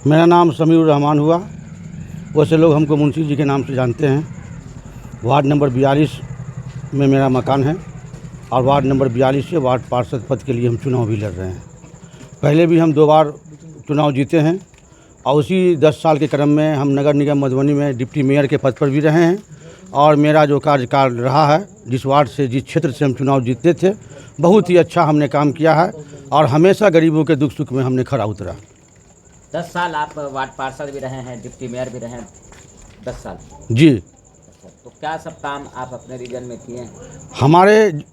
मेरा नाम समीउर रहमान हुआ। वैसे लोग हमको मुंशी जी के नाम से जानते हैं। वार्ड नंबर 42 में मेरा मकान है और वार्ड नंबर 42 से वार्ड पार्षद पद के लिए हम चुनाव भी लड़ रहे हैं। पहले भी हम 2 बार चुनाव जीते हैं और उसी 10 साल के क्रम में हम नगर निगम मधुबनी में डिप्टी मेयर के पद पर भी रहे हैं। और मेरा जो कार्यकाल रहा है, जिस वार्ड से, जिस क्षेत्र से हम चुनाव जीतते थे, बहुत ही अच्छा हमने काम किया है और हमेशा गरीबों के दुख सुख में हमने खरा उतरा। 10 साल आप वार्ड पार्षद भी रहे हैं, डिप्टी मेयर भी रहे हैं। 10 साल जी। तो क्या सब काम आप अपने रीजन में किए हैं? हमारे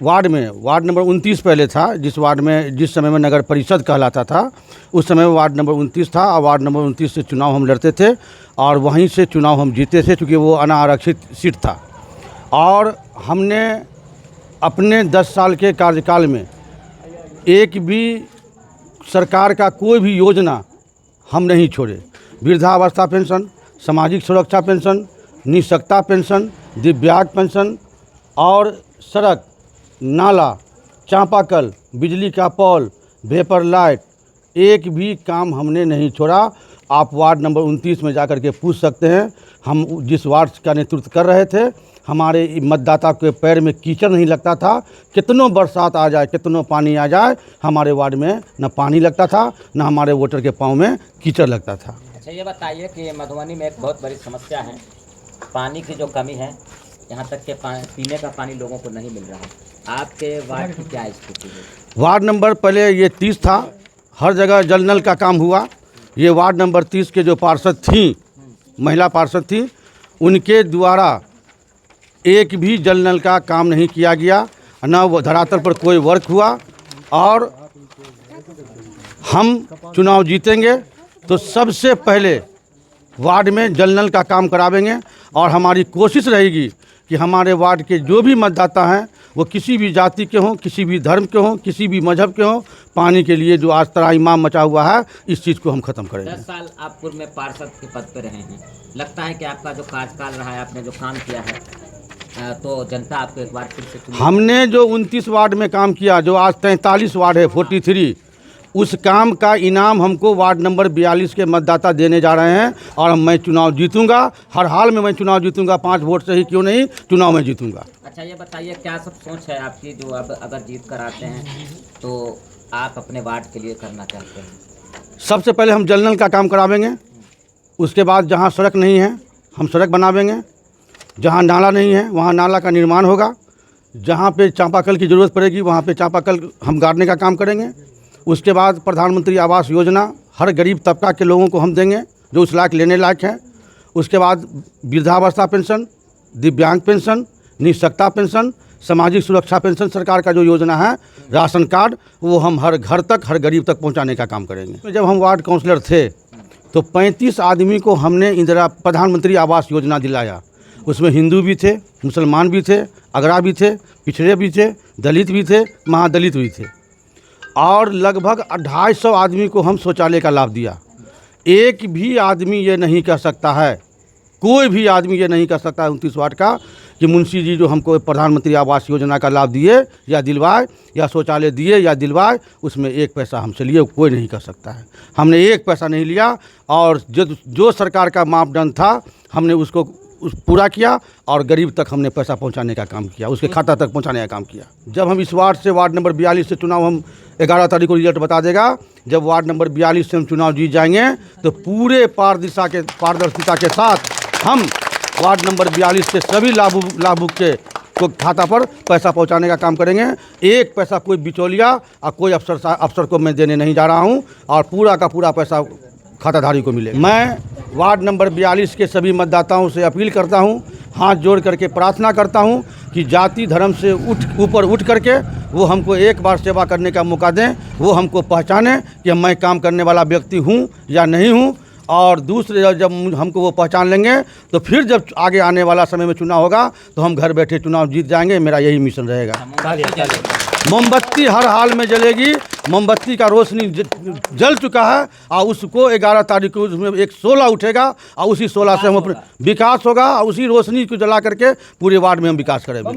वार्ड में वार्ड नंबर 29 पहले था, जिस समय में नगर परिषद कहलाता था, उस समय वार्ड नंबर 29 था और वार्ड नंबर 29 से चुनाव हम लड़ते थे और वहीं से चुनाव हम जीते थे, क्योंकि वो अनारक्षित सीट था। और हमने अपने 10 साल के कार्यकाल में एक भी सरकार का कोई भी योजना हम नहीं छोड़े। वृद्धावस्था पेंशन, सामाजिक सुरक्षा पेंशन, निःशक्ता पेंशन, दिव्यांग पेंशन और सड़क, नाला, चापाकल, बिजली का पोल, वेपर लाइट, एक भी काम हमने नहीं छोड़ा। आप वार्ड नंबर 29 में जाकर के पूछ सकते हैं। हम जिस वार्ड का नेतृत्व कर रहे थे, हमारे मतदाता के पैर में कीचड़ नहीं लगता था। कितनों बरसात आ जाए, कितनों पानी आ जाए, हमारे वार्ड में न पानी लगता था, न हमारे वोटर के पाँव में कीचड़ लगता था। अच्छा, ये बताइए कि मधुबनी में एक बहुत बड़ी समस्या है, पानी की जो कमी है। यहाँ तक के पीने का पानी लोगों को नहीं मिल रहा है। आपके वार्ड की क्या स्थिति है? वार्ड नंबर पहले ये 30 था, हर जगह जल नल का काम हुआ। ये वार्ड नंबर 30 के जो पार्षद थी, महिला पार्षद थी, उनके द्वारा एक भी जल नल का काम नहीं किया गया, न वो धरातल पर कोई वर्क हुआ। और हम चुनाव जीतेंगे तो सबसे पहले वार्ड में जल नल का काम करावेंगे और हमारी कोशिश रहेगी कि हमारे वार्ड के जो भी मतदाता हैं, वो किसी भी जाति के हों, किसी भी धर्म के हों, किसी भी मजहब के हों, पानी के लिए जो आज त्राहिमाम मचा हुआ है, इस चीज़ को हम ख़त्म करेंगे। 10 साल आप पूर्व में पार्षद के पद पर रहे हैं। लगता है कि आपका जो कार्यकाल रहा है, आपने जो काम किया है, तो जनता आपको एक बार फिर से चुनेगी। हमने जो 29 वार्ड में काम किया, जो आज 43 वार्ड है, 43, उस काम का इनाम हमको वार्ड नंबर 42 के मतदाता देने जा रहे हैं। और मैं चुनाव जीतूंगा, हर हाल में मैं चुनाव जीतूंगा। 5 वोट से ही क्यों नहीं, चुनाव में जीतूंगा। अच्छा, ये बताइए क्या सब सोच है आपकी, जो अब अगर जीत कर आते हैं तो आप अपने वार्ड के लिए करना चाहते हैं? सबसे पहले हम जल नल का काम करावेंगे। उसके बाद जहाँ सड़क नहीं है, हम सड़क बनावेंगे। जहाँ नाला नहीं है, वहाँ नाला का निर्माण होगा। जहाँ पे चापाकल की ज़रूरत पड़ेगी, वहाँ पे चापाकल हम गाड़ने का काम करेंगे। उसके बाद प्रधानमंत्री आवास योजना हर गरीब तबका के लोगों को हम देंगे, जो उस लायक लेने लायक है। उसके बाद वृद्धावस्था पेंशन, दिव्यांग पेंशन, निःशक्ता पेंशन, सामाजिक सुरक्षा पेंशन, सरकार का जो योजना है, राशन कार्ड, वो हम हर घर तक, हर गरीब तक पहुंचाने का काम करेंगे। जब हम वार्ड काउंसलर थे तो 35 आदमी को हमने इंदिरा प्रधानमंत्री आवास योजना दिलाया। उसमें हिंदू भी थे, मुसलमान भी थे, अगरा भी थे, पिछड़े भी थे, दलित भी थे, महादलित भी थे। और लगभग 250 आदमी को हम शौचालय का लाभ दिया। एक भी आदमी ये नहीं कह सकता है, कोई भी आदमी ये नहीं कह सकता है 29 वार्ड का, कि मुंशी जी जो हमको प्रधानमंत्री आवास योजना का लाभ दिए या दिलवाए, या शौचालय दिए या दिलवाए, उसमें 1 पैसा हमसे लिए, कोई नहीं कह सकता है। हमने 1 पैसा नहीं लिया और जो सरकार का मापदंड था, हमने उसको पूरा किया और गरीब तक हमने पैसा पहुंचाने का काम किया, उसके खाता तक पहुंचाने का काम किया। जब हम इस वार्ड से, वार्ड नंबर 42 से चुनाव, हम 11 तारीख को रिजल्ट बता देगा, जब वार्ड नंबर 42 से हम चुनाव जीत जाएंगे तो पूरे पारदर्शिता के साथ हम वार्ड नंबर 42 के सभी लाभुक को खाता पर पैसा पहुंचाने का काम करेंगे। 1 पैसा कोई बिचौलिया और कोई अफसर को मैं देने नहीं जा रहा हूं और पूरा का पूरा पैसा खाताधारी को मिलेगा। मैं वार्ड नंबर 42 के सभी मतदाताओं से अपील करता हूं, हाथ जोड़ करके प्रार्थना करता हूं कि जाति धर्म से ऊपर उठ करके वो हमको एक बार सेवा करने का मौका दें, वो हमको पहचाने कि मैं काम करने वाला व्यक्ति हूं या नहीं हूं। और दूसरे, जब हमको वो पहचान लेंगे तो फिर जब आगे आने वाला समय में चुनाव होगा तो हम घर बैठे चुनाव जीत जाएंगे। मेरा यही मिशन रहेगा। मोमबत्ती हर हाल में जलेगी। मोमबत्ती का रोशनी जल चुका है और उसको 11 तारीख को उसमें एक 16 उठेगा और उसी 16 से हम अपने विकास होगा और उसी रोशनी को जला करके पूरे वार्ड में हम विकास करेंगे।